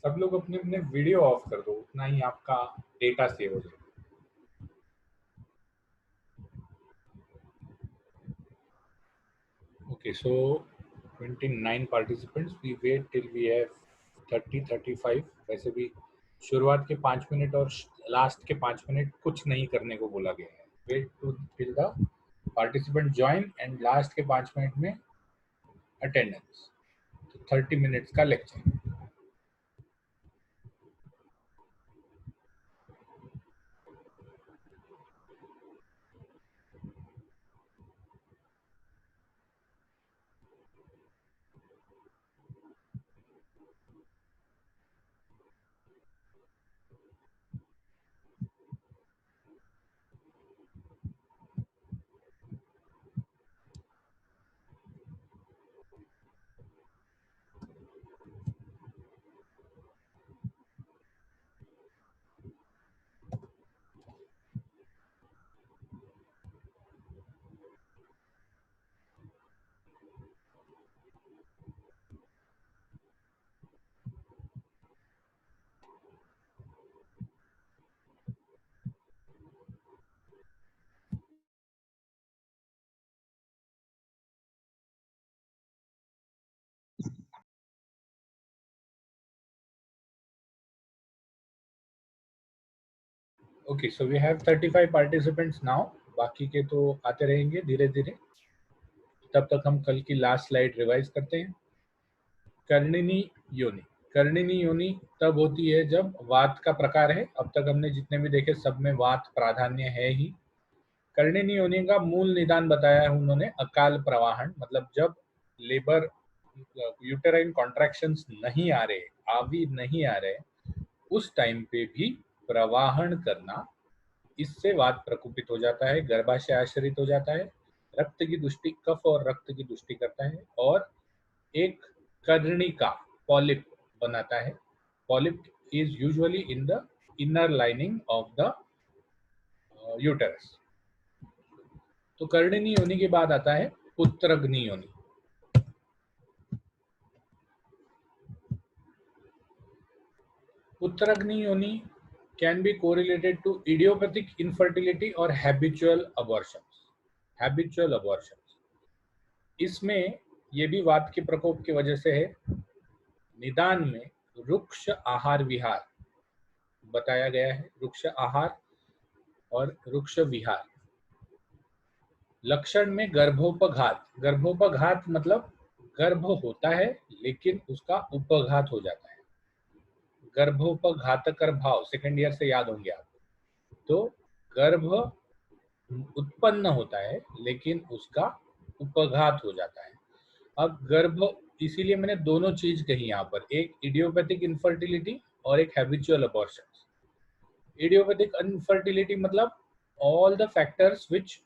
सब लोग अपने अपने वीडियो ऑफ कर दो, उतना ही आपका डेटा सेव हो जाएगा। Okay, so 29 participants. We wait till we have 30-35. वैसे भी शुरुआत के 5 मिनट और लास्ट के 5 मिनट कुछ नहीं करने को बोला गया है. Wait to till the participant join and last के 5 मिनट में अटेंडेंस. तो 30 मिनट्स का lecture. Okay, so we have 35 participants now. बाकी के तो आते रहेंगे धीरे धीरे. तब तक हम कल की लास्ट स्लाइड रिवाइज करते हैं. कर्णिनी योनि. कर्णिनी योनि तब होती है जब वात का प्रकार है. अब तक हमने जितने भी देखे सब में वात प्राधान्य है ही. कर्णिनी योनि का मूल निदान बताया है उन्होंने, अकाल प्रवाहन. मतलब जब लेबर यूटेराइन कॉन्ट्रैक्शंस नहीं आ रहे, आवी नहीं आ रहे, उस टाइम पे भी प्रवाहन करना, इससे वात प्रकोपित हो जाता है, गर्भाशय आश्रित हो जाता है, रक्त की दुष्टि, कफ और रक्त की दुष्टि करता है और एक कर्णिका पॉलिप बनाता है. Polyp is usually in the inner lining of the uterus. तो कर्णिनी योनि के बाद आता है पुत्रग्नि योनि. पुत्रग्नि योनि can be correlated to idiopathic infertility or habitual abortions. Habitual abortions. इसमें ये भी वात के प्रकोप की वजह से है. निदान में रुक्ष आहार विहार बताया गया है. रुक्ष आहार और रुक्ष विहार. लक्षण में गर्भोपघात. गर्भोपघात मतलब गर्भ होता है लेकिन उसका उपघात हो जाता है. गर्भोपघातकर भाव सेकेंड ईयर से याद होंगे आपको. तो गर्भ उत्पन्न होता है लेकिन उसका उपघात हो जाता है. अब गर्भ, इसीलिए मैंने दोनों चीज कही यहाँ पर, एक इडियोपैथिक इनफर्टिलिटी और एक हैबिचुअल अबॉर्शन. इडियोपैथिक इनफर्टिलिटी मतलब all the factors which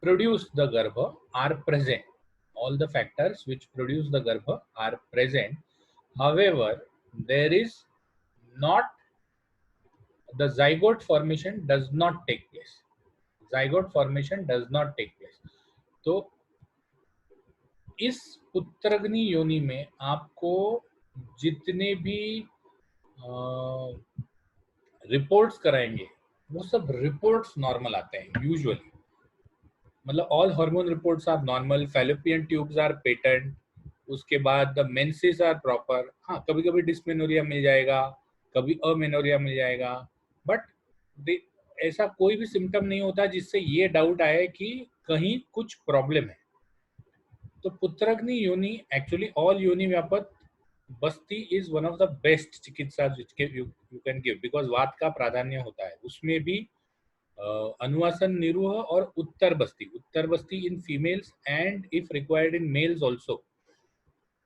produce the garbha are present. All the factors which produce the garbha are present. However, there is not, the zygote formation does not take place. Zygote formation does not take place. तो इस पुत्रग्नि योनि में आपको जितने भी reports कराएंगे वो सब रिपोर्ट्स नॉर्मल आते हैं यूजुअली. मतलब all hormone reports are normal, fallopian tubes are patent, उसके बाद द मेंसेस आर प्रॉपर. हाँ, कभी कभी डिस्मेनोरिया मिल जाएगा, कभी अमेनोरिया मिल जाएगा, बट ऐसा कोई भी सिम्टम नहीं होता जिससे ये डाउट आए कि कहीं कुछ प्रॉब्लम है. तो पुत्रग्नि योनि, एक्चुअली ऑल योनि व्यापक बस्ती is one of the best चिकित्सा यू कैन गिव, बिकॉज वात का प्राधान्य होता है. उसमें भी अनुवासन निरूह और उत्तर बस्ती in females and if required in males also,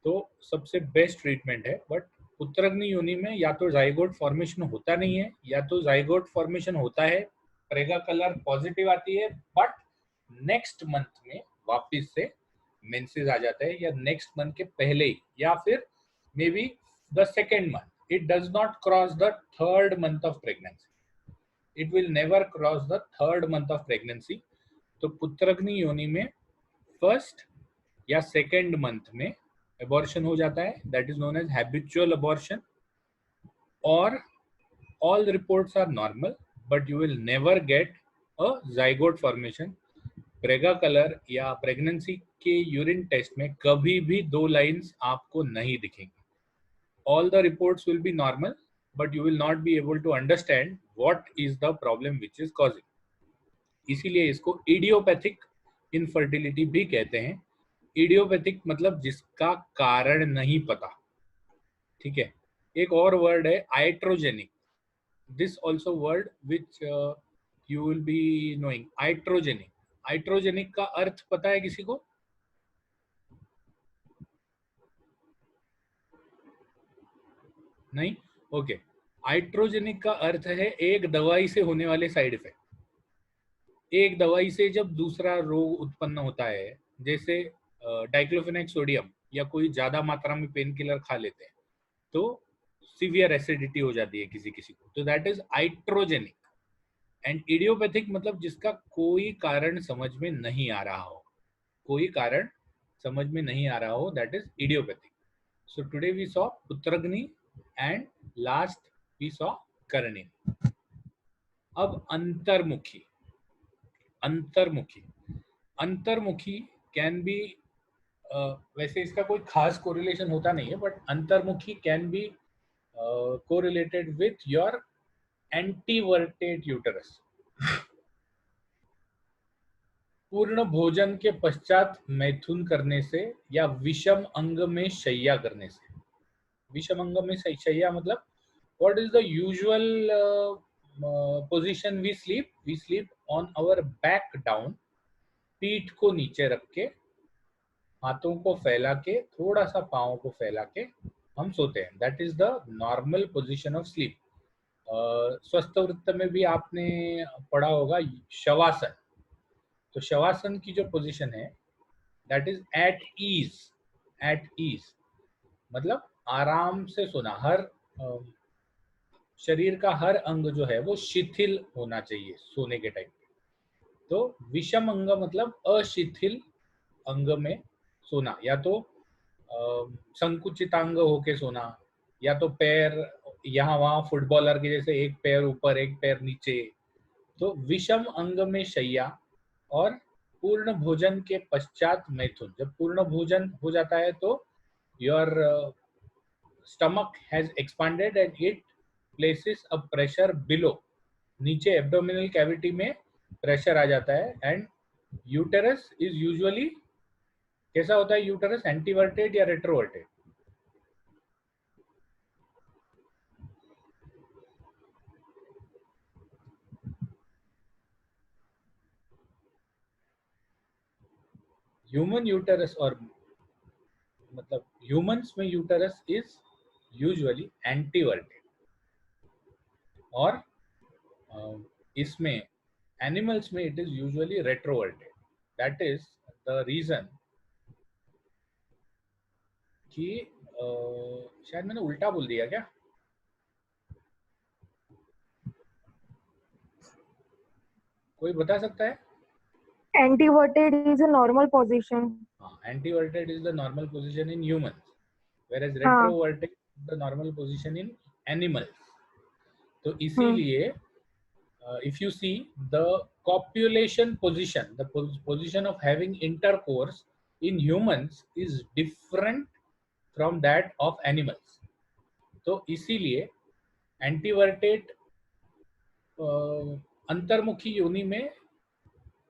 तो सबसे बेस्ट ट्रीटमेंट है. बट पुत्रग्नि योनि में या तो जाइगोट फॉर्मेशन होता नहीं है, या तो जाइगोट फॉर्मेशन होता है, प्रेगा कलर पॉजिटिव आती है, बट नेक्स्ट मंथ में वापिस से मेंसेस आ जाता है, या नेक्स्ट मंथ के पहले ही, या फिर may be the second month. It does not cross the third month of pregnancy. It will never cross the third month of pregnancy. तो पुत्रग्नि योनि में फर्स्ट या सेकेंड मंथ में अबॉर्शन हो जाता है, that is known as habitual abortion. or all the reports are normal but you will never get a zygote formation. प्रेगा colour या pregnancy के यूरिन टेस्ट में कभी भी दो लाइंस आपको नहीं दिखेंगी. All the reports will be normal but you will not be able to understand what is the problem which is causing. इसीलिए इसको इडियोपैथिक इनफर्टिलिटी भी कहते हैं. इडियोपैथिक मतलब जिसका कारण नहीं पता. ठीक है. एक और वर्ड है iatrogenic. This also word which you will be knowing. Iatrogenic. Iatrogenic का अर्थ पता है किसी को? नहीं. ओके. आइट्रोजेनिक का अर्थ है एक दवाई से होने वाले साइड इफेक्ट. एक दवाई से जब दूसरा रोग उत्पन्न होता है, जैसे डाइक्लोफेनेक सोडियम या कोई ज्यादा मात्रा में पेन किलर खा लेते हैं तो सीवियर एसिडिटी हो जाती है किसी किसी को, तो that is iatrogenic. And idiopathic मतलब जिसका कोई कारण समझ में नहीं आ रहा हो. कोई कारण समझ में नहीं आ रहा हो, that is idiopathic. So today we saw पुत्रग्नि एंड लास्ट वी सॉ करणी. अब अंतर्मुखी. अंतर्मुखी. अंतर्मुखी कैन बी, वैसे इसका कोई खास कोरिलेशन होता नहीं है, बट अंतर्मुखी can be correlated with your anteverted uterus. पूर्ण भोजन के पश्चात मैथुन करने से या विषम अंग में शैया करने से. विषम अंग में शैया मतलब what is the usual position we sleep? We sleep on our back down. पीठ को नीचे रख के, हाथों को फैला के, थोड़ा सा पाँव को फैला के हम सोते हैं. That is the normal position of sleep. स्वस्थ वृत्त में भी आपने पढ़ा होगा शवासन. तो शवासन की जो पोजीशन है that is at ease. At ease मतलब आराम से सोना. हर शरीर का हर अंग जो है वो शिथिल होना चाहिए सोने के टाइम पे. तो विषम अंग मतलब अशिथिल अंग में सोना, या तो संकुचितांग होके सोना, या तो पैर यहाँ वहाँ फुटबॉलर के जैसे एक पैर ऊपर एक पैर नीचे. तो विषम अंग में शैया और पूर्ण भोजन के पश्चात मैथुन. जब पूर्ण भोजन हो जाता है तो your stomach has expanded and it places a pressure below. नीचे एब्डोमिनल कैविटी में प्रेशर आ जाता है. एंड यूटेरस इज यूजुअली कैसा होता है? यूटेरस एंटीवर्टेड या रेट्रोवर्टेड? ह्यूमन यूटेरस, और मतलब ह्यूमंस में यूटेरस इज यूजुअली एंटीवर्टेड. और इसमें एनिमल्स में it is usually retroverted. That is the reason कि शायद मैंने उल्टा बोल दिया क्या? कोई बता सकता है? Antiverted is a normal position. Antiverted is the normal position in humans, whereas retroverted is the normal position in animals. तो इसीलिए if you see the copulation position, the position of having intercourse in humans is different from that of animals. तो इसीलिए एंटीवर्टेड अंतर्मुखी योनि में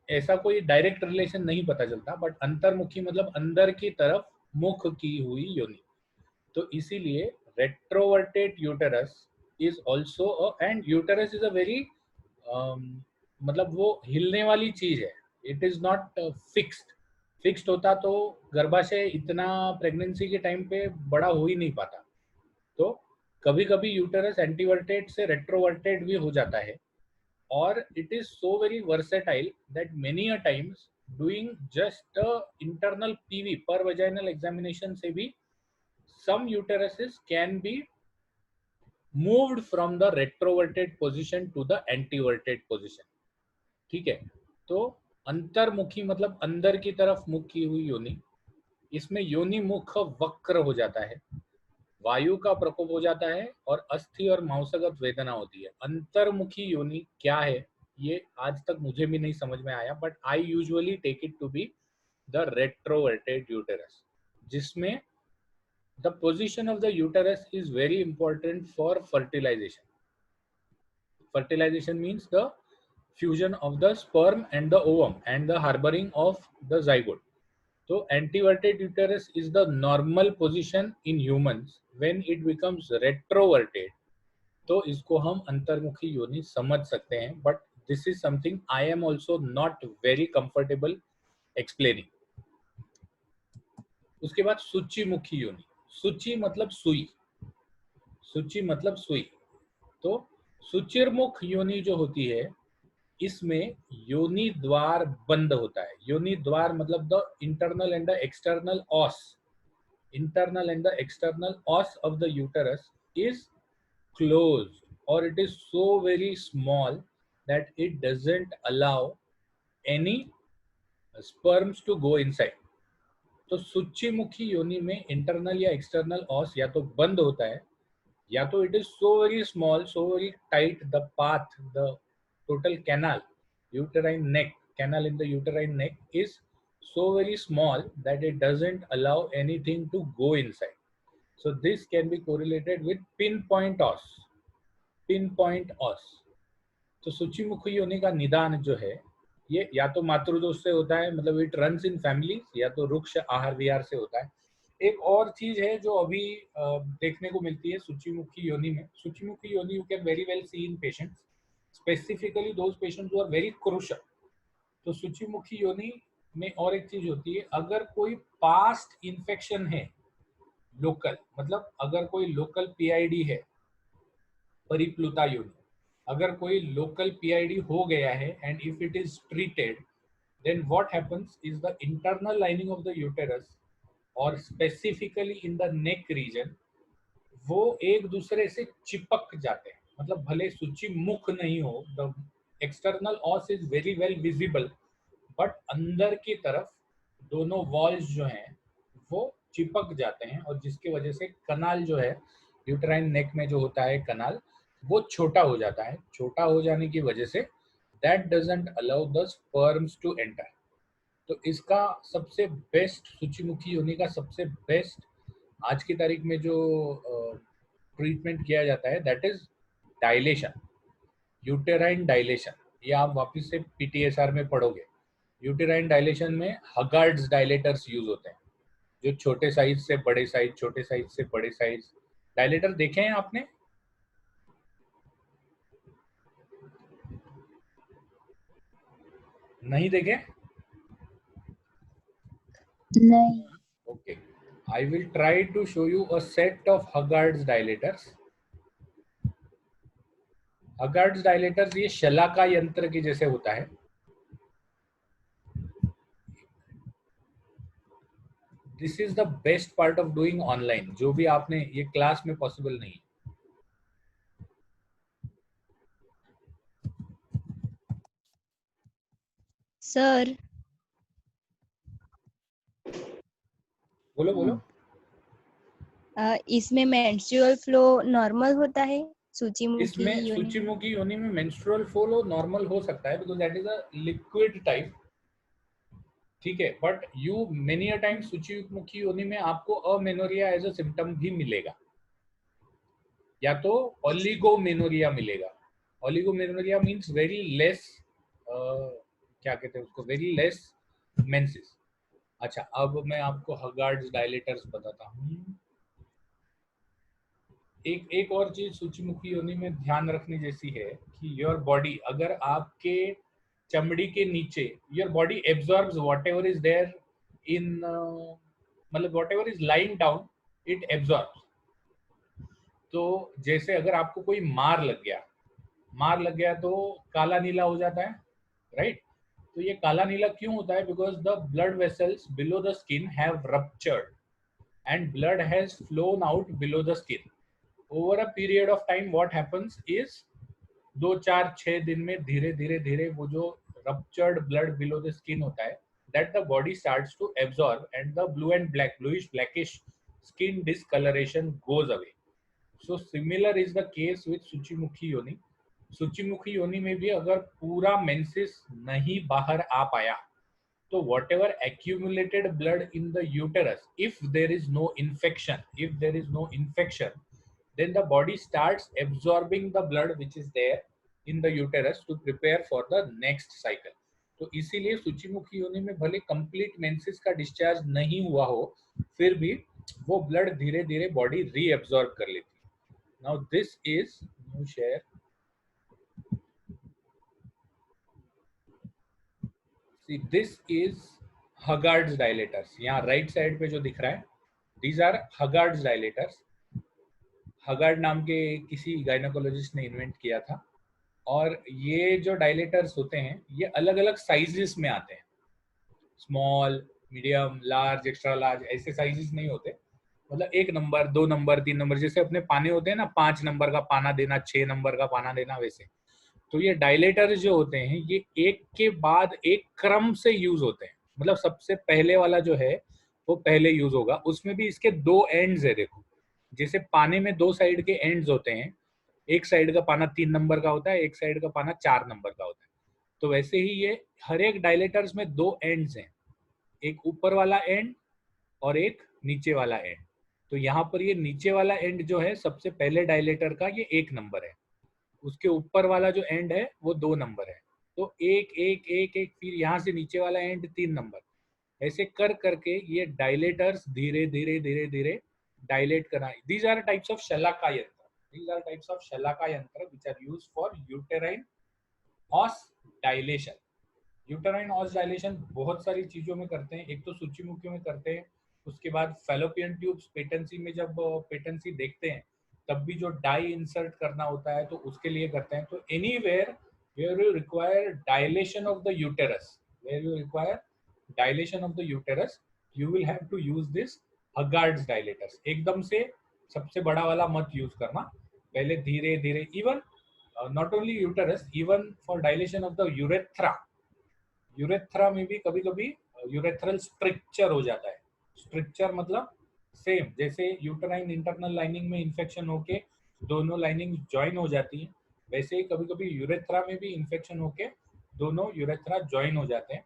ऐसा कोई direct relation नहीं पता चलता, बट अंतर्मुखी मतलब अंदर की तरफ मुख की हुई योनि. तो इसीलिए retroverted uterus is also, and uterus is a very मतलब वो हिलने वाली चीज है. It is not fixed. Fixed होता तो गर्भाशय इतना प्रेगनेंसी के टाइम पे बड़ा हो ही नहीं पाता. तो कभी कभी यूटेरस एंटीवर्टेड से रेट्रोवर्टेड भी हो जाता है. Or it is so very versatile that many a times doing just a internal PV per vaginal examination से भी some uteruses can be moved from the retroverted position to the antiverted position. ठीक है. तो अंतर्मुखी मतलब अंदर की तरफ मुख की हुई योनि. इसमें योनि मुख वक्र हो जाता है. वायु का प्रकोप हो जाता है और अस्थि और मांसगत वेदना होती है। अंतर्मुखी योनि क्या है ये आज तक मुझे भी नहीं समझ में आया, but I usually take it to be the retroverted uterus, जिसमें the position of the uterus is very important for fertilization. Fertilization means the fusion of the sperm and the ovum and the harboring of the zygote. So anteverted uterus is the normal position in humans. When it becomes retroverted, तो इसको हम अंतर्मुखी योनि समझ सकते हैं, but this is something I am also not very comfortable explaining. उसके बाद सूचीमुखी योनि. सूची मतलब सुई, सूची मतलब सुई. तो सुचिरमुख योनि जो होती है, इसमें योनि द्वार बंद होता है. योनि द्वार मतलब the internal and the external os, internal and the external os of the uterus is closed, or it is so very small that it doesn't allow any sperms to go inside. तो सूचीमुखी योनि में internal या external ऑस या तो बंद होता है, या तो it is so very small, so very tight, the path, the total canal, uterine neck, canal in the uterine neck is so very small that it doesn't allow anything to go inside. So this can be correlated with pinpoint os. Pinpoint os. तो सूचीमुखी योनि का निदान जो है, ये या तो मातृदोष से होता है, मतलब इट रन्स इन फैमिली, या तो रुक्ष आहार विहार से होता है. एक और चीज है जो अभी देखने को मिलती है सूचीमुखी योनि में. सूचीमुखी योनि you can very well see in patients, specifically those patients who are very crucial. तो सूचीमुखी योनि में और एक चीज होती है, अगर कोई पास्ट इन्फेक्शन है लोकल, मतलब अगर कोई लोकल पीआईडी है, परिप्लुता योनि, अगर कोई लोकल पीआईडी हो गया है and if it is treated, then what happens is the internal lining of the uterus और specifically in the neck region, वो एक दूसरे से चिपक जाते हैं. मतलब भले सूची मुख नहीं हो, the external os is very well visible, but अंदर की तरफ दोनों वॉल्स जो हैं वो चिपक जाते हैं, और जिसकी वजह से कनाल जो है यूटराइन नेक में जो होता है कनाल, वो छोटा हो जाता है. छोटा हो जाने की वजह से that doesn't allow the sperms to enter. तो इसका सबसे बेस्ट, सूचीमुखी योनि का सबसे बेस्ट आज की तारीख में जो ट्रीटमेंट किया जाता है, that is dilation, uterine dilation. ये आप वापस से पीटीएसआर में पढ़ोगे. यूटेराइन डायलेशन में हगार्ड्स डायलेटर्स यूज होते हैं, जो छोटे साइज से बड़े साइज, छोटे साइज से बड़े साइज डायलेटर देखे हैं आपने? नहीं देखे? नहीं. Okay, I will try to show you a set of Haggard's dilators. Haggard's dilators ये शलाका यंत्र के जैसे होता है. This is the best part of doing online, जो भी आपने ये क्लास में पॉसिबल नहीं. सर बोलो बोलो. इसमें मेंस्ट्रुअल फ्लो नॉर्मल होता है? सूचीमुखी इसमें योनि सूचीमुखी योनि में मेंस्ट्रुअल फ्लो नॉर्मल हो सकता है, because that is a liquid type. ठीक है, but you many a time सूचीमुखी योनि में आपको अमेनोरिया एज अ सिम्टम भी मिलेगा, या तो ओलिगोमेनोरिया मिलेगा. ओलिगोमेनोरिया मीन्स वेरी लेस, क्या कहते हैं उसको, वेरी लेस मेंसेस. अच्छा, अब मैं आपको हगार्ड्स डायलेटर्स बताता हूँ. एक और चीज सूचीमुखी योनि में ध्यान रखने जैसी है कि योर बॉडी, अगर आपके चमड़ी के नीचे, your body absorbs whatever is there in, मतलब whatever is lying down it absorbs. तो जैसे अगर आपको कोई मार लग गया तो काला नीला हो जाता है, राइट? तो ये काला नीला क्यों होता है? Because the blood vessels below the skin have ruptured and blood has phloem out below the skin. Over a period of time what happens is 2 4 6 दिन में धीरे धीरे वो जो ruptured blood below the skin होता है, that the body starts to absorb, and the blue and black, bluish blackish skin discoloration goes away. So similar is the case with सूचीमुखी योनि. सूचीमुखी योनि में भी अगर पूरा मेंसेस नहीं बाहर आ पाया तो whatever accumulated blood in the uterus, if there is no infection, then the body starts absorbing the blood which is there in the uterus to prepare for the next cycle. तो इसीलिए सूचीमुखी योनि में भले complete menses का discharge नहीं हुआ हो, फिर भी वो ब्लड धीरे धीरे बॉडी रीअब्सॉर्ब कर लेती है. Now this is new share. See, this is Haggard's dilators. यहाँ राइट साइड पे जो दिख रहा है, these are Haggard's dilators. हगार्ड नाम के किसी गायनोकोलॉजिस्ट ने इन्वेंट किया था. और ये जो डायलेटर्स होते हैं ये अलग अलग साइजेस में आते हैं. Small, medium, large, extra large, ऐसे साइजेस नहीं होते. मतलब 1 नंबर, 2 नंबर, 3 नंबर, जैसे अपने पाने होते हैं ना, 5 नंबर का पाना देना, 6 नंबर का पाना देना, वैसे. तो ये डायलेटर जो होते हैं ये एक के बाद एक क्रम से यूज होते हैं. मतलब सबसे पहले वाला जो है वो पहले यूज होगा. उसमें भी इसके 2 एंड्स है. देखो, जैसे पाने में 2 साइड के एंड्स होते हैं, एक साइड का पाना 3 नंबर का होता है, एक साइड का पाना 4 नंबर का होता है. तो वैसे ही ये हर एक डायलेटर्स में 2 एंड्स हैं, एक ऊपर वाला एंड और एक नीचे वाला एंड. तो यहाँ पर ये नीचे वाला एंड जो है सबसे पहले डायलेटर का ये 1 नंबर है, उसके ऊपर वाला जो एंड है वो 2 नंबर है. तो एक एक एक एक, फिर यहाँ से नीचे वाला एंड 3 नंबर. ऐसे कर करके ये डायलेटर्स धीरे धीरे धीरे धीरे डायलेट करना. These are types of शलाका यंत्र. These are types of शलाका यंत्र which are used for uterine os dilation. Uterine os dilation बहुत सारी चीजों में करते हैं. एक तो सूचीमुखी में करते हैं, उसके बाद फैलोपियन ट्यूब्स पेटेंसी में जब पेटेंसी देखते हैं तब भी जो डाई इंसर्ट करना होता है तो उसके लिए करते हैं. तो anywhere where you require dilation of the uterus, you will have to use this Hegar's dilators. एकदम से सबसे बड़ा वाला मत यूज करना, पहले धीरे धीरे. Even not only uterus, even for dilation of the urethra में भी कभी कभी यूरेथ्रल स्ट्रक्चर हो जाता है. स्ट्रक्चर मतलब सेम जैसे यूटेराइन इंटरनल लाइनिंग में इंफेक्शन होके दोनों लाइनिंग ज्वाइन हो जाती है, वैसे ही कभी कभी यूरेथ्रा में भी इंफेक्शन होके दोनों यूरेथ्रा ज्वाइन हो जाते हैं.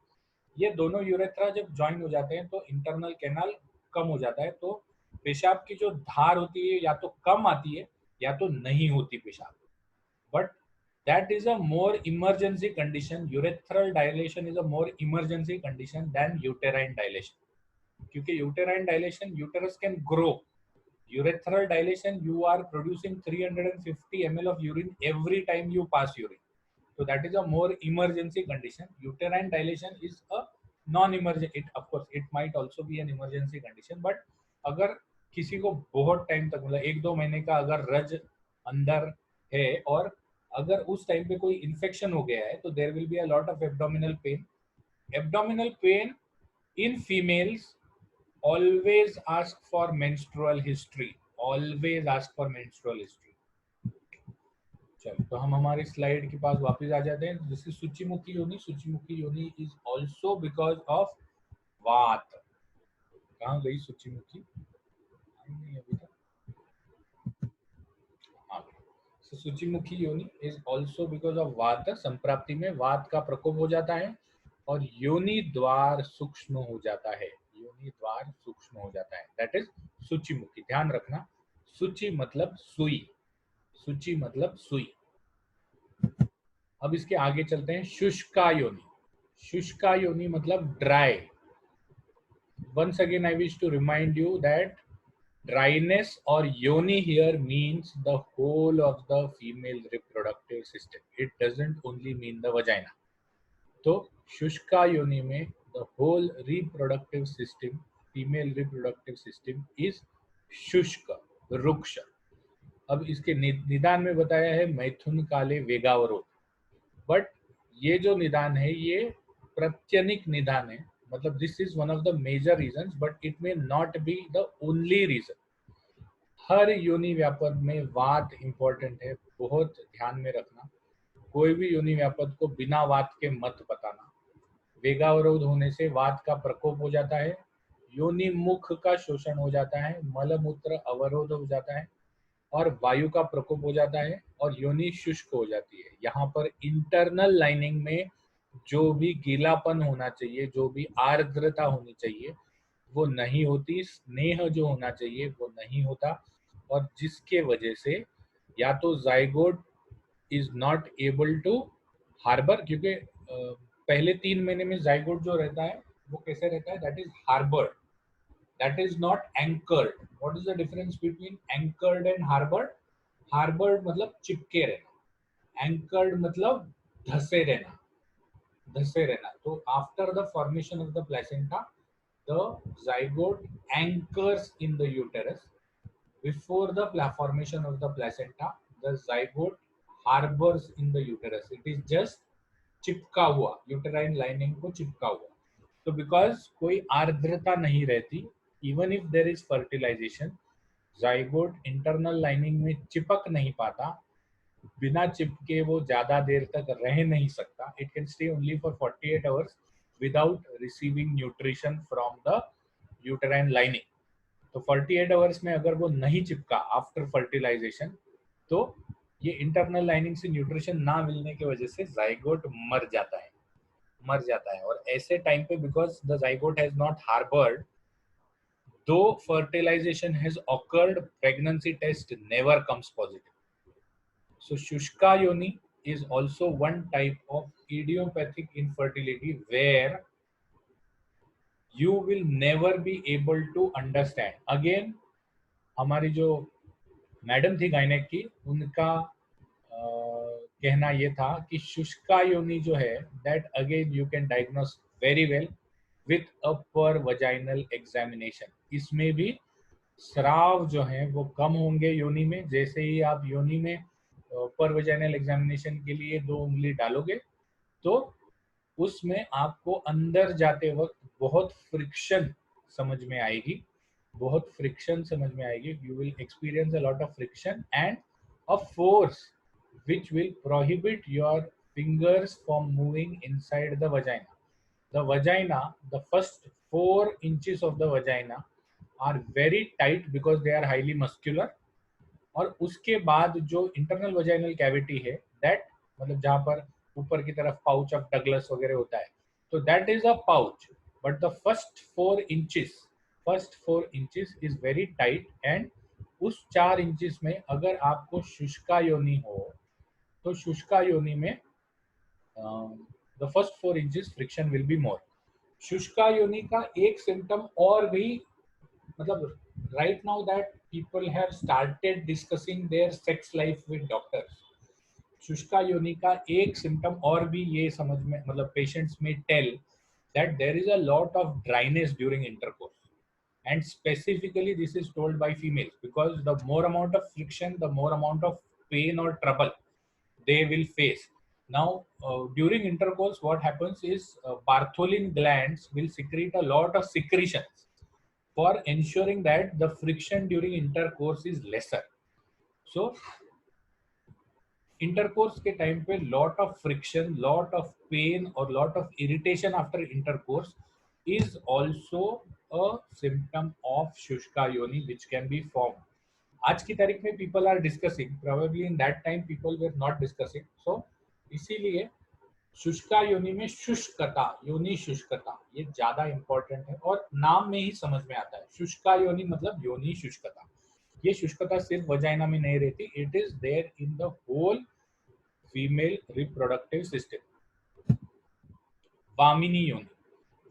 ये दोनों यूरेथ्रा जब ज्वाइन हो जाते हैं तो इंटरनल कैनाल कम हो जाता है. तो पेशाब की जो धार होती है या तो कम आती है या तो नहीं होती पेशाब. But that is a more emergency condition. Urethral dilation is a more emergency condition than uterine dilation. क्योंकि uterine dilation, uterus can grow. Urethral dilation, you are producing 350 ml of urine every time you pass urine. So that is a more emergency condition. Uterine dilation is a non-emergency. Of course, it might also be an emergency condition. But अगर किसी को बहुत time तक, मतलब 1-2 महीने का अगर रज अंदर है और अगर उस टाइम पे कोई इन्फेक्शन हो गया है तो there will be a lot of abdominal pain. Abdominal pain in females always ask for menstrual history. चलो, तो हम हमारी स्लाइड के पास वापस आ जाते हैं. दिस इज सूचीमुखी योनि इज ऑल्सो बिकॉज ऑफ वात. कहाँ गई सूचीमुखी? अभी तक. सूचीमुखी योनि इज ऑल्सो बिकॉज ऑफ वात. संप्राप्ति में वात का प्रकोप हो जाता है और योनि द्वार सूक्ष्म हो जाता है. दैट इज सूचीमुखी. ध्यान रखना, सूची मतलब सुई. अब इसके आगे चलते हैं. शुष्का योनि मतलब dry. Once again I wish to remind you that dryness or yoni here means the whole of the female reproductive system. It doesn't only mean the vagina. तो शुष्का योनि में the whole reproductive system, female reproductive system is शुष्क, रुक्ष. अब इसके निदान में बताया है मैथुन काले वेगावरोध. बट ये जो निदान है ये प्रत्यनिक निदान है. मतलब this is one of the major reasons but it may not be the only reason. हर योनि व्यापद में वात इंपॉर्टेंट है, बहुत ध्यान में रखना. कोई भी योनि व्यापद को बिना वात के मत बताना. वेगावरोध होने से वात का प्रकोप हो जाता है, योनि मुख का शोषण हो जाता है, मलमूत्र अवरोध हो जाता है और वायु का प्रकोप हो जाता है और योनि शुष्क हो जाती है। यहाँ पर इंटरनल लाइनिंग में जो भी गीलापन होना चाहिए, जो भी आर्द्रता होनी चाहिए, वो नहीं होती। स्नेह जो होना चाहिए वो नहीं होता, और जिसके वजह से या तो zygote is not able to harbour, क्योंकि पहले 3 महीने में जाइगोट जो रहता है वो कैसे रहता है, that is harboured, that is not anchored. What is the difference between anchored and harbored? Harbored मतलब चिपके रहना, anchored मतलब धसे रहना, धसे रहना। तो after the formation of the placenta, the zygote anchors in the uterus. Before the formation of the placenta, the zygote harbors in the uterus. It is just चिपका हुआ, uterine lining को चिपका हुआ। तो बिकॉज कोई आर्द्रता नहीं रहती, even if there is fertilisation, zygote internal lining में चिपक नहीं पाता, बिना चिपके वो ज्यादा देर तक रह नहीं सकता। It can stay only for 48 hours without receiving nutrition from the uterine lining. तो 48 आवर्स में अगर वो नहीं चिपका आफ्टर फर्टिलाइजेशन, तो ये इंटरनल लाइनिंग से न्यूट्रिशन ना मिलने की वजह से जाइगोट मर जाता है, मर जाता है। और ऐसे टाइम पे because the zygote has not harboured, दो fertilization has occurred, pregnancy test never comes positive. So shushka yoni is also one type of idiopathic infertility where you will never be able to understand. Again, हमारी जो madam थी gynaec की, उनका कहना ये था कि शुष्का योनि जो है, that again you can diagnose very well with a पर वजाइनल एग्जामिनेशन। इसमें भी स्राव जो है वो कम होंगे योनि में। जैसे ही आप योनि में पर वजाइनल एग्जामिनेशन के लिए 2 उंगली डालोगे, तो उसमें आपको अंदर जाते वक्त बहुत फ्रिक्शन समझ में आएगी, बहुत फ्रिक्शन समझ में आएगी। You will experience a lot of friction and a force which will prohibit your fingers from moving inside the vagina. The vagina, the first 4 inches of the vagina are very tight because they are highly muscular. और उसके बाद जो internal vaginal cavity है, that मतलब जहां पर ऊपर की तरफ पाउच ऑफ डगलस वगैरह होता है, तो that is a pouch, but the first 4 inches is very tight. And उस 4 इंचेस में अगर आपको शुष्का योनि हो, तो शुष्का योनि में the first 4 inches friction will be more. शुष्का योनि का एक सिम्टम और भी, मतलब right now that people have started discussing their sex life with doctors, शुष्का योनि का एक सिम्टम और भी ये समझ में, मतलब पेशेंट्स में tell that there is a lot of dryness during intercourse, and specifically this is told by females because the more amount of friction, the more amount of pain or trouble they will face. Now during intercourse what happens is Bartholin glands will secrete a lot of secretions for ensuring that the friction during intercourse is lesser. So intercourse के time पे lot of friction, lot of pain और lot of irritation after intercourse is also a symptom of शुष्का योनि which can be formed. आज की तारीख में people are discussing, probably in that time people were not discussing. So इसीलिए शुष्का योनि में शुष्कता, योनि शुष्कता, ये ज्यादा इंपॉर्टेंट है और नाम में ही समझ में आता है। शुष्का योनि मतलब योनि शुष्कता। ये शुष्कता सिर्फ वजाइना में नहीं रहती, it is there in the whole female reproductive system. वामिनी योनि,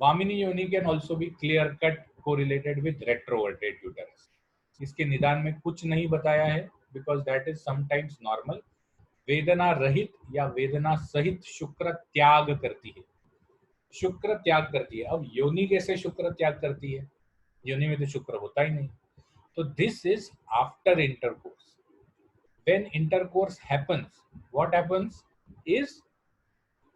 वामिनी योनि can also be clear cut correlated with retroverted uterus. इसके निदान में कुछ नहीं बताया है because that is sometimes normal. वेदना रहित या वेदना सहित शुक्र त्याग करती है, शुक्र त्याग करती है। अब योनि कैसे शुक्र त्याग करती है, योनि में तो शुक्र होता ही नहीं। तो this is after intercourse. When intercourse happens, what happens is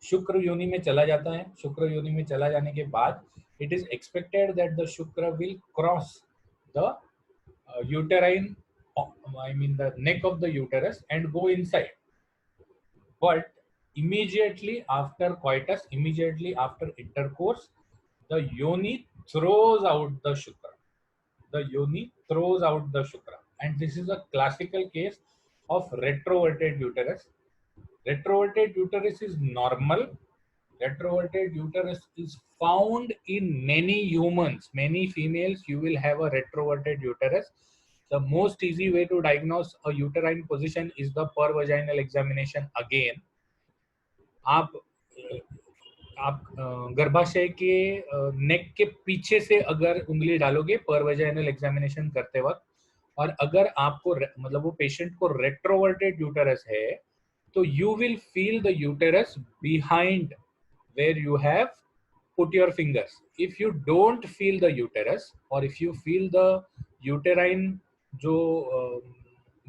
शुक्र योनि में चला जाता है। शुक्र योनि में चला जाने के बाद it is expected that the शुक्र will cross the uterine, I mean the neck of the uterus and go inside. But immediately after coitus, immediately after intercourse, the yoni throws out the shukra. The yoni throws out the shukra, and this is a classical case of retroverted uterus. Retroverted uterus is normal. Retroverted uterus is found in many humans, many females. You will have a retroverted uterus. The most easy way to diagnose a uterine position is the per vaginal examination. Again, आप गर्भाशय के नेक के पीछे से अगर उंगली डालोगे पर वेजाइनल एग्जामिनेशन करते वक्त, और अगर आपको मतलब वो पेशेंट को रेट्रोवर्टेड यूटेरस है, तो you will feel the uterus behind where you have put your fingers. If you don't feel the uterus, और if you feel the uterine जो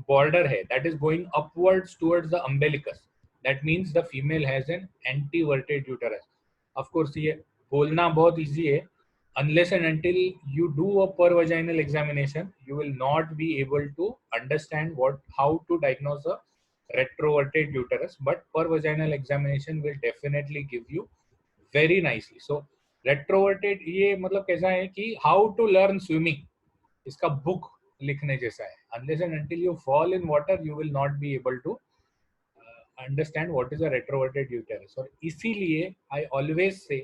बॉर्डर है that is going upwards towards the umbilicus, that means the female has an anteverted uterus. Of course, ये बोलना बहुत easy है. Unless and until you do a per vaginal examination, you will not be able to understand how to diagnose a retroverted uterus. But per vaginal examination will definitely give you very nicely. So retroverted ये मतलब कैसा है कि how to learn swimming, इसका book लिखने जैसा है. Unless and until you fall in water, you will not be able to understand what is a retroverted uterus. और इसीलिए I always say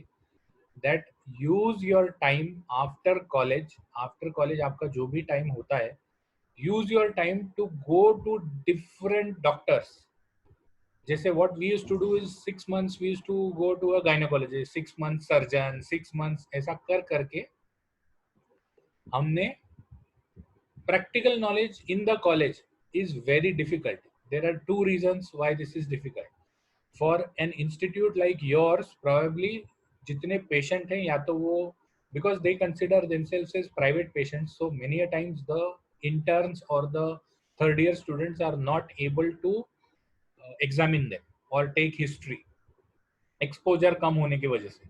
that use your time after college. After college आपका जो भी time होता है, use your time to go to different doctors. जैसे what we used to do is 6 months we used to go to a gynecologist, 6 months surgeon, 6 months ऐसा कर करके हमने practical knowledge in the college is very difficult. There are two reasons why this is difficult. For an institute like yours, probably जितने patient हैं या तो वो, because they consider themselves as private patients, so many a times the interns or the third year students are not able to examine them or take history. Exposure कम होने की वजह से.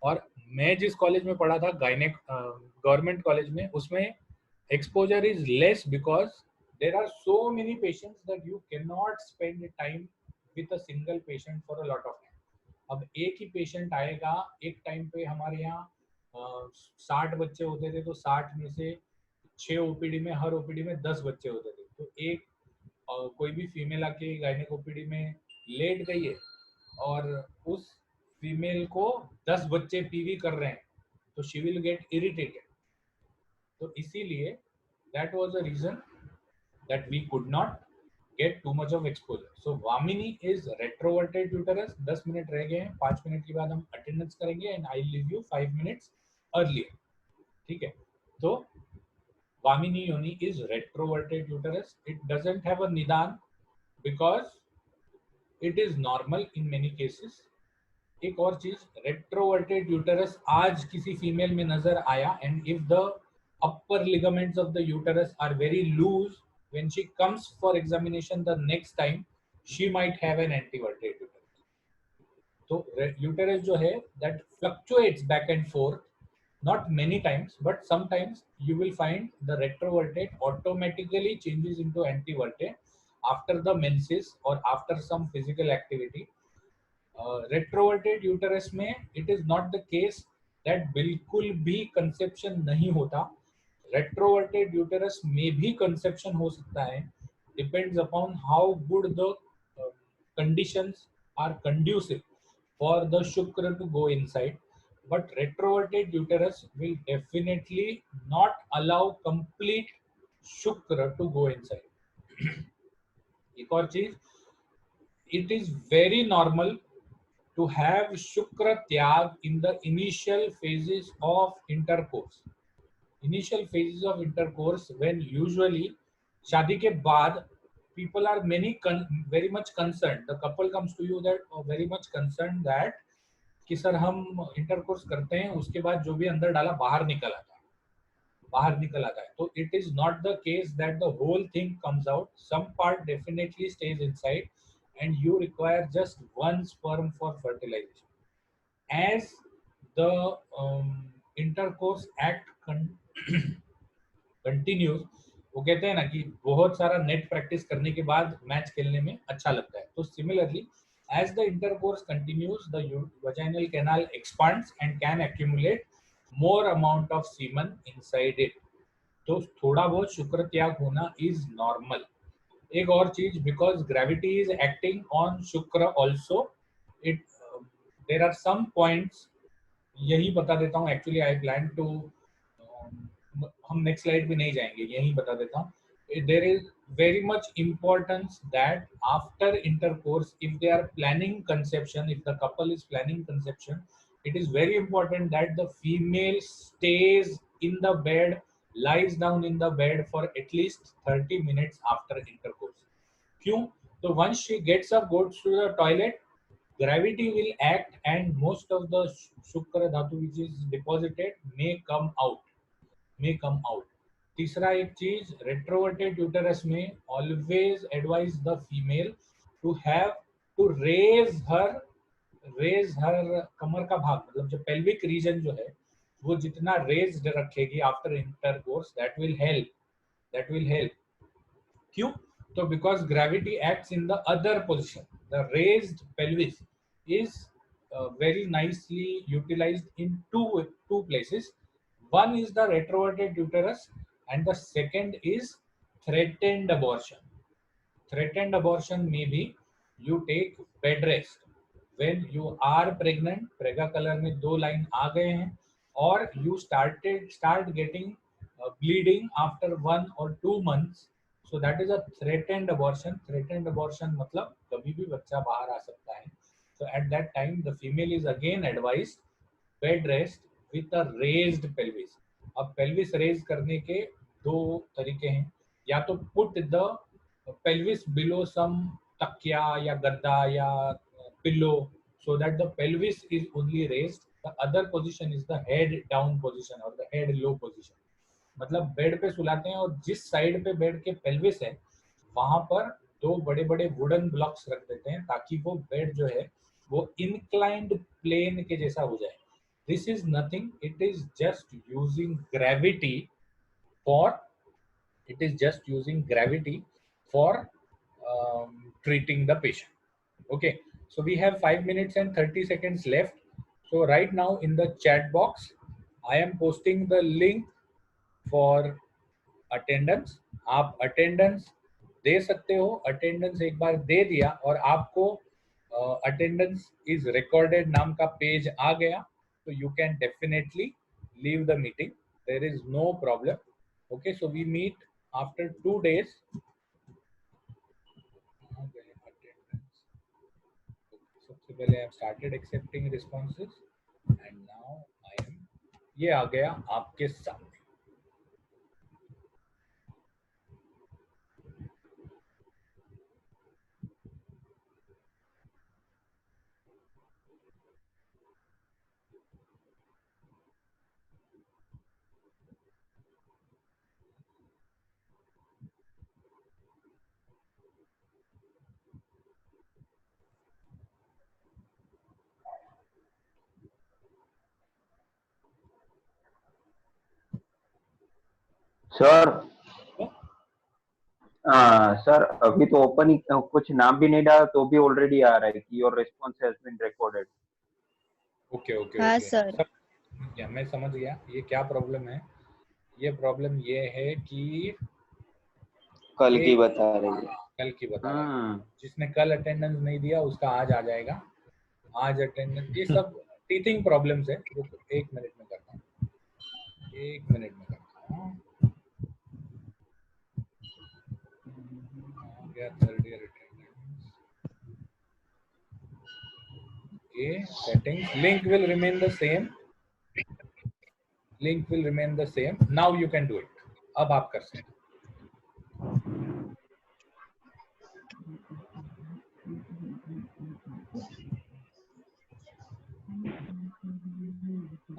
और मैं जिस कॉलेज में पढ़ा था गायनेक गवर्नमेंट कॉलेज में, उसमें exposure is less because there are so many patients that you cannot spend time with a single patient for a lot of time. अब एक ही पेशेंट आएगा, एक टाइम पे हमारे यहाँ 60 बच्चे होते थे, तो 60 में से 6 ओपीडी में, हर ओपीडी में 10 बच्चे होते थे. तो एक कोई भी फीमेल आके गायनेक ओपीडी में लेट गई है और उस फीमेल को 10 बच्चे पीवी कर रहे हैं, तो शी विल गेट इरिटेटेड. तो इसीलिए that was the reason that we could not get too much of exposure. So Vamini is retroverted uterus. 10 minute रह गए हैं, 5 मिनट के बाद हम अटेंडेंस करेंगे and I'll leave you 5 minutes earlier. ठीक है. तो Vamini yoni is retroverted uterus. It doesn't have a nidan because it is normal in many cases. एक और चीज, retroverted uterus आज किसी फीमेल में नजर आया and if the upper ligaments of the uterus are very loose, when she comes for examination the next time, she might have an anteverted uterus. So uterus जो है that fluctuates back and forth, not many times, but sometimes you will find the retroverted automatically changes into anteverted after the menses or after some physical activity. Retroverted uterus में it is not the case that बिल्कुल भी conception नहीं होता. Retroverted uterus में भी conception हो सकता है, depends upon how good the conditions are conducive for the shukra to go inside. But retroverted uterus will definitely not allow complete shukra to go inside. एक और चीज, it is very normal to have shukra tyag in the initial phases of intercourse. Initial phases of intercourse, when usually शादी के बाद people are very much concerned. The couple comes to you that are very much concerned that कि sir हम intercourse करते हैं, उसके बाद जो भी अंदर डाला बाहर निकल आता है. तो it is not the case that the whole thing comes out. Some part definitely stays inside and you require just one sperm for fertilization. As the intercourse act continues, वो कहते हैं ना कि बहुत सारा नेट प्रैक्टिस करने के बाद मैच खेलने में अच्छा लगता है. तो similarly, as the intercourse continues, the vaginal canal expands and can accumulate more amount of semen inside it. तो थोड़ा बहुत शुक्र त्याग होना is normal. एक और चीज, because gravity is acting on शुक्र also, it there are some points, यही बता देता हूँ. एक्चुअली आई प्लान टू, हम नेक्स्ट स्लाइड भी नहीं जाएंगे, यही बता देता हूँ. There is very much importance that after intercourse, if they are planning conception, if the couple is planning conception, it is very important that the female stays in the bed, lies down in the bed for at least 30 minutes after intercourse. क्यों? तो once she gets up, goes to the toilet, gravity will act and most of the shukra dhatu which is deposited may come out. तीसरा एक चीज, retroverted uterus में always advise the female to have to raise her कमर का भाग, मतलब जो pelvic region जो है वो जितना रेज्ड रखेगी after intercourse, that will help. क्यों? तो because gravity acts in the other position, the raised pelvis is very nicely utilized in two places. One is the retroverted uterus and the second is threatened abortion. Threatened abortion may be you take bed rest when you are pregnant, prega color में दो line आ गए हैं, और you start getting bleeding after 1 or 2 months. So that is a threatened abortion. Threatened abortion मतलब कभी भी बच्चा बाहर आ सकता है. So at that time the female is again advised bed rest with a raised pelvis. अब pelvis raise करने के दो तरीके हैं. या तो put the pelvis below some तकिया या गद्दा या pillow so that the pelvis is only raised. The other position is the head down position or the head low position. मतलब बेड पे सुलाते हैं और जिस साइड पे बेड के पेल्विस है वहां पर दो बड़े बड़े वुडन ब्लॉक्स रख देते हैं ताकि वो बेड जो है वो inclined plane के जैसा हो जाए. This is nothing. For it is just using gravity for treating the patient. Okay, so we have 5 minutes and 30 seconds left. So right now in the chat box I am posting the link for attendance. आप attendance दे सकते हो. Attendance एक बार दे दिया और आपको attendance is recorded नाम का page आ गया, तो you can definitely leave the meeting. There is no problem. Okay, so we meet after 2 days. सबसे पहले I started accepting responses and now I am, ये आ गया आपके सामने. सर सर अभी तो ओपन ही, कुछ नाम भी नहीं डाला तो भी ऑलरेडी आ रहा है कि your response has been recorded. Okay okay हाँ ओके सर. या मैं समझ गया ये क्या प्रॉब्लम है. ये प्रॉब्लम ये है कि कल की बता रही है. कल की बता रहा है. जिसने कल अटेंडेंस नहीं दिया उसका आज आ जाएगा. आज अटेंडेंस, ये सब टीचिंग प्रॉब्लम्स है. रुको 1 मिनट में करता हूँ, 1 मिनट में करता हूँ. Third year attendance. Okay, settings. Link will remain the same. Link will remain the same. Now you can do it. अब आप कर सकते.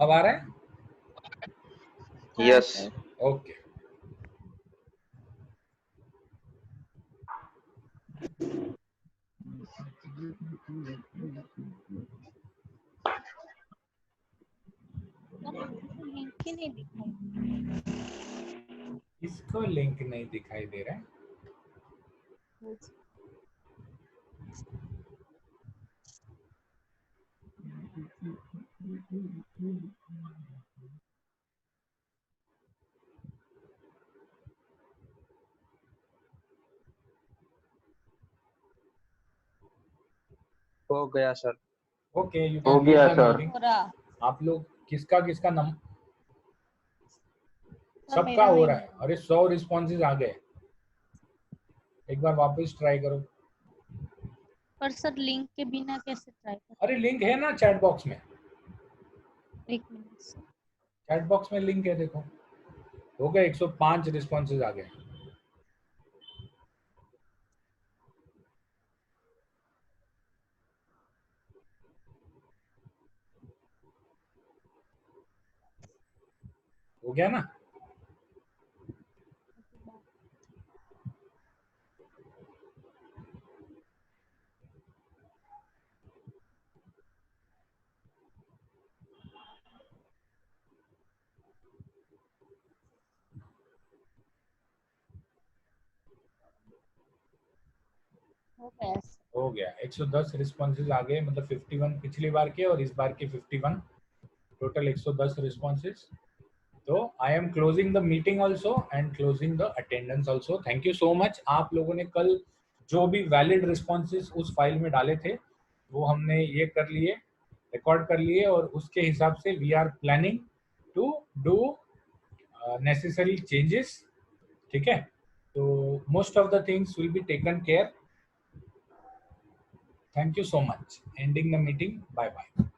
अब आ रहा है? यस. ओके. इसको लिंक नहीं दिखाई दे रहा है. हो गया सर। ओके, यू हो कैन गया लीव द सर। मीटिंग। हो रहा आप लोग किसका किसका नंबर सर, सबका मेरा हो नहीं रहा है? अरे 100 रिस्पॉन्सेज आ गए, एक बार वापस ट्राई करो। पर सर लिंक के बिना कैसे ट्राई कर? अरे लिंक है ना चैट बॉक्स में, एक मिनट सर। चैट बॉक्स में लिंक है, देखो। हो गए 105 रिस्पॉन्सेज आ गए। हो गया ना? हो गया सर। हो गया, 110 रिस्पॉन्सेज आ गए, मतलब 51 पिछली बार के और इस बार के 51, टोटल 110 रिस्पॉन्सेज। तो I am closing the meeting also and closing the attendance also. Thank you so much. आप लोगों ने कल जो भी वैलिड रिस्पॉन्सेज उस फाइल में डाले थे वो हमने ये कर लिए, रिकॉर्ड कर लिए, और उसके हिसाब से we are planning to do necessary changes. ठीक है, तो most of the things will be taken care. Thank you so much. Ending the meeting. Bye bye.